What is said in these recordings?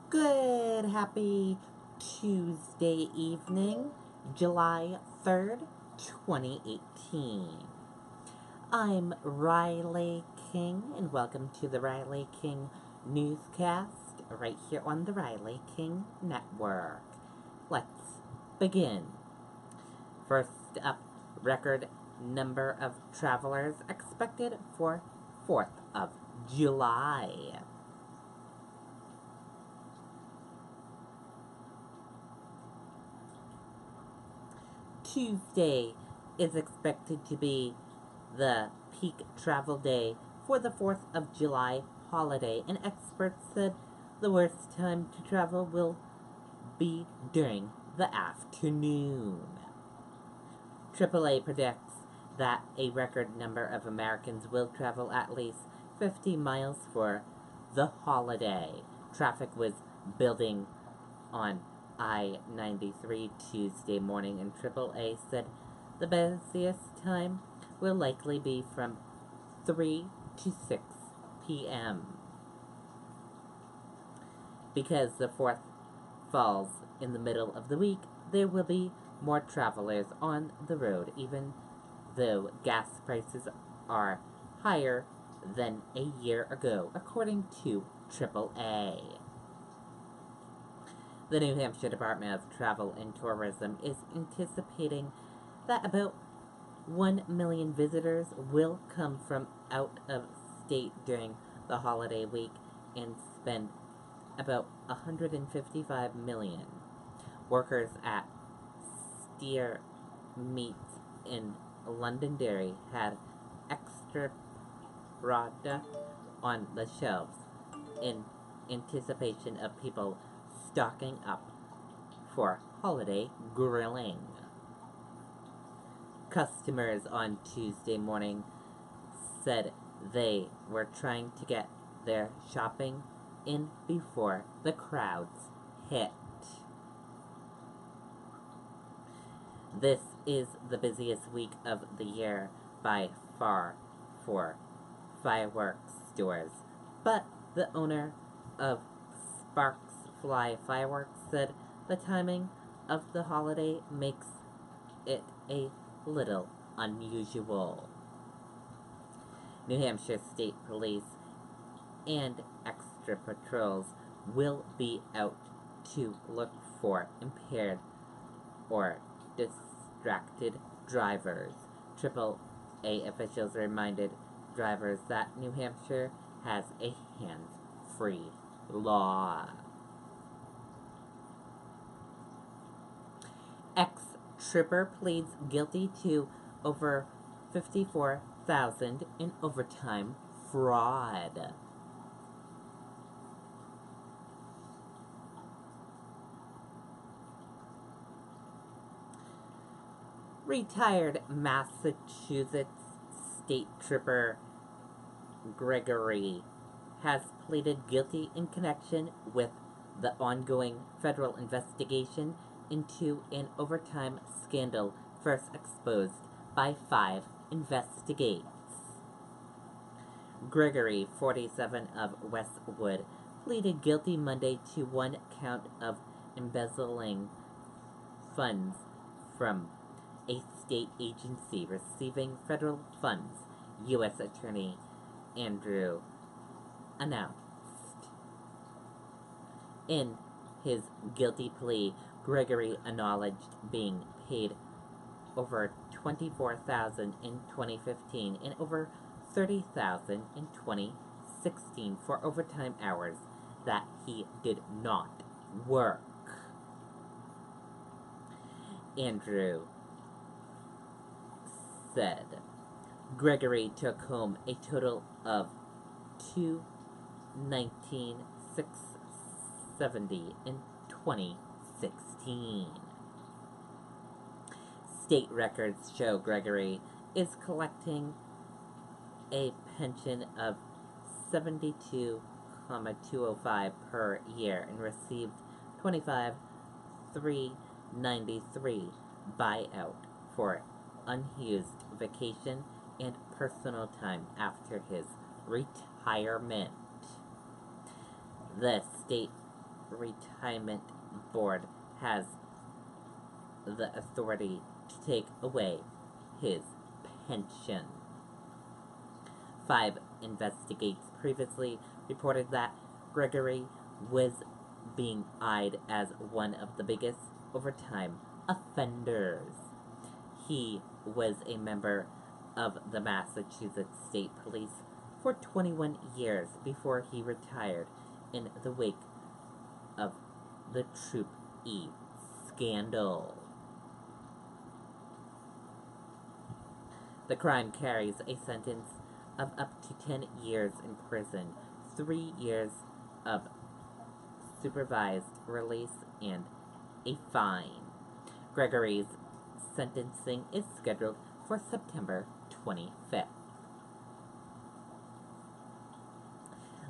Good, happy Tuesday evening, July 3rd, 2018. I'm Riley King, and welcome to the Riley King Newscast right here on the Riley King Network. Let's begin. First up, record number of travelers expected for 4th of July. Tuesday is expected to be the peak travel day for the 4th of July holiday, and experts said the worst time to travel will be during the afternoon. AAA predicts that a record number of Americans will travel at least 50 miles for the holiday. Traffic was building on I-93 Tuesday morning, and AAA said the busiest time will likely be from 3 to 6 p.m. Because the 4th falls in the middle of the week, there will be more travelers on the road, even though gas prices are higher than a year ago, according to AAA. The New Hampshire Department of Travel and Tourism is anticipating that about 1 million visitors will come from out of state during the holiday week and spend about $155 million. Workers at Steer Meats in Londonderry had extra product on the shelves in anticipation of people stocking up for holiday grilling. Customers on Tuesday morning said they were trying to get their shopping in before the crowds hit. This is the busiest week of the year by far for fireworks stores, but the owner of Sparks Fly Fireworks said the timing of the holiday makes it a little unusual. New Hampshire State Police and extra patrols will be out to look for impaired or distracted drivers. AAA officials reminded drivers that New Hampshire has a hands-free law. Ex-tripper pleads guilty to over $54,000 in overtime fraud. Retired Massachusetts state trooper Gregory has pleaded guilty in connection with the ongoing federal investigation into an overtime scandal first exposed by 5 Investigates. Gregory, 47, of Westwood, pleaded guilty Monday to 1 count of embezzling funds from a state agency receiving federal funds, U.S. Attorney Andrew announced. In his guilty plea, Gregory acknowledged being paid over $24,000 in 2015 and over $30,000 in 2016 for overtime hours that he did not work. Andrew said Gregory took home a total of $219,670 in 2016. State records show Gregory is collecting a pension of $72,205 per year and received $25,393 buyout for unused vacation and personal time after his retirement. The state retirement board has the authority to take away his pension. 5 investigates previously reported that Gregory was being eyed as one of the biggest overtime offenders. He was a member of the Massachusetts State Police for 21 years before he retired in the wake of the Troop E scandal. The crime carries a sentence of up to 10 years in prison, 3 years of supervised release, and a fine. Gregory's sentencing is scheduled for September 25th.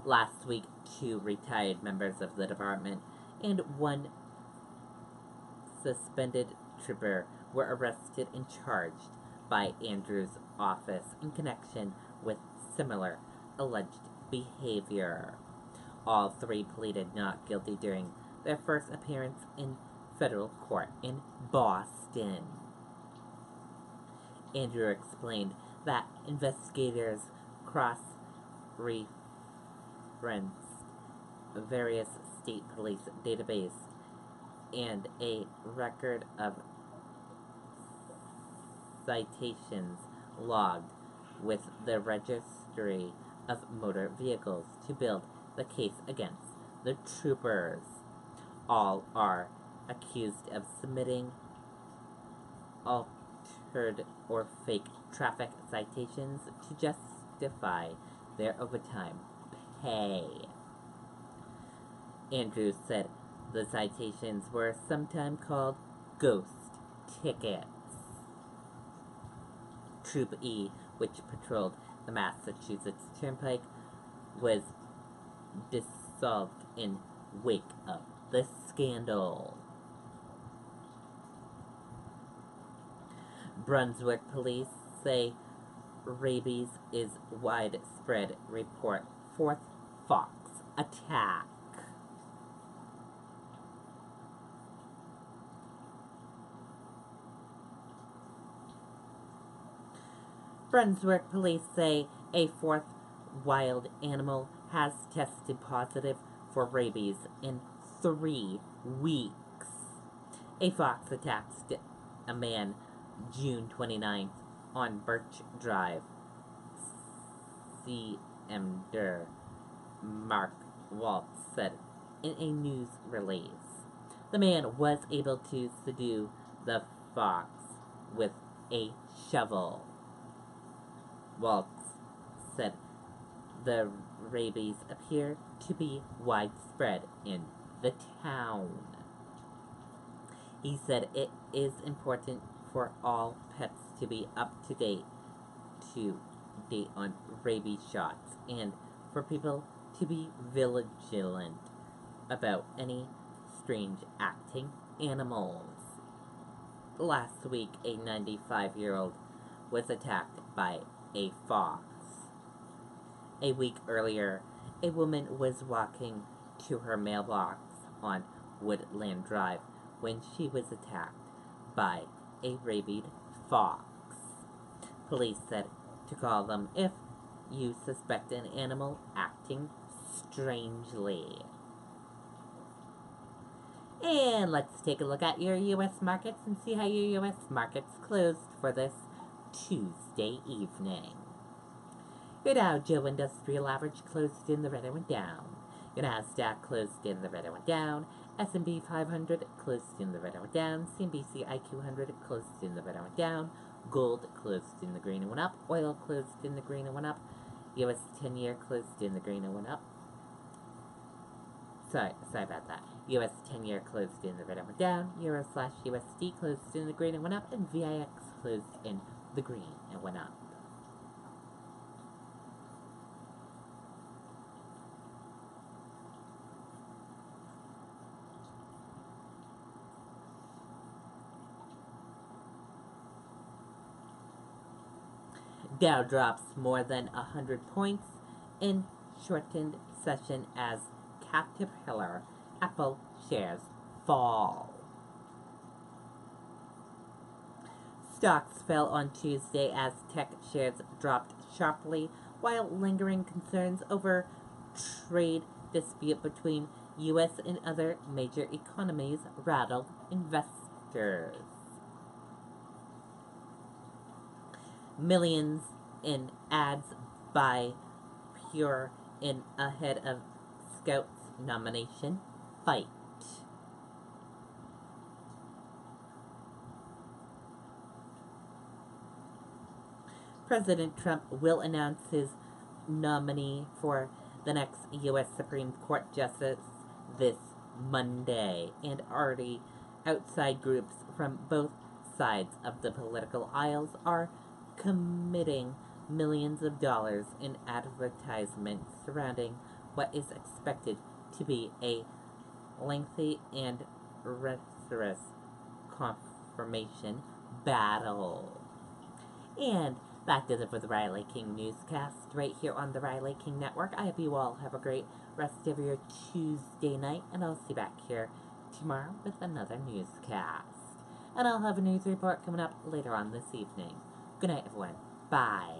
Last week, 2 retired members of the department and 1 suspended trooper were arrested and charged by Andrews' office in connection with similar alleged behavior. All 3 pleaded not guilty during their first appearance in federal court in Boston. Andrew explained that investigators cross-referenced various state police databases and a record of citations logged with the Registry of Motor Vehicles to build the case against the troopers. All are accused of submitting altered or fake traffic citations to justify their overtime pay. Andrews said the citations were sometimes called ghost tickets. Troop E, which patrolled the Massachusetts Turnpike, was dissolved in wake of the scandal. Brunswick police say rabies is widespread. Report 4th fox attack. Brunswick police say a 4th wild animal has tested positive for rabies in 3 weeks. A fox attacked a man June 29th on Birch Drive. CMD Mark Waltz said in a news release. The man was able to subdue the fox with a shovel. Waltz said the rabies appear to be widespread in the town. He said it is important for all pets to be up to date on rabies shots and for people to be vigilant about any strange acting animals. Last week, a 95-year-old was attacked by a fox. A week earlier, a woman was walking to her mailbox on Woodland Drive when she was attacked by a rabid fox. Police said to call them if you suspect an animal acting strangely. And let's take a look at your U.S. markets and see how your U.S. markets closed for this Tuesday evening. Your Dow Jones Industrial Average closed in the red and went down. Your Nasdaq closed in the red and went down. S&P 500 closed in the red and went down. CNBC IQ 100 closed in the red and went down. Gold closed in the green and went up. Oil closed in the green and went up. U.S. 10-year closed in the green and went up. Sorry about that. U.S. 10-year closed in the red and went down. Euro/USD closed in the green and went up. And VIX closed in the green and went up. Dow drops more than 100 points in shortened session as Caterpillar Apple shares fall. Stocks fell on Tuesday as tech shares dropped sharply, while lingering concerns over trade dispute between U.S. and other major economies rattled investors. Millions in ads by Pure in ahead of Scout's nomination fight. President Trump will announce his nominee for the next U.S. Supreme Court Justice this Monday, and already outside groups from both sides of the political aisles are committing millions of dollars in advertisements surrounding what is expected to be a lengthy and rigorous confirmation battle. And that does it for the Riley King Newscast right here on the Riley King Network. I hope you all have a great rest of your Tuesday night, and I'll see you back here tomorrow with another newscast. And I'll have a news report coming up later on this evening. Good night, everyone. Bye.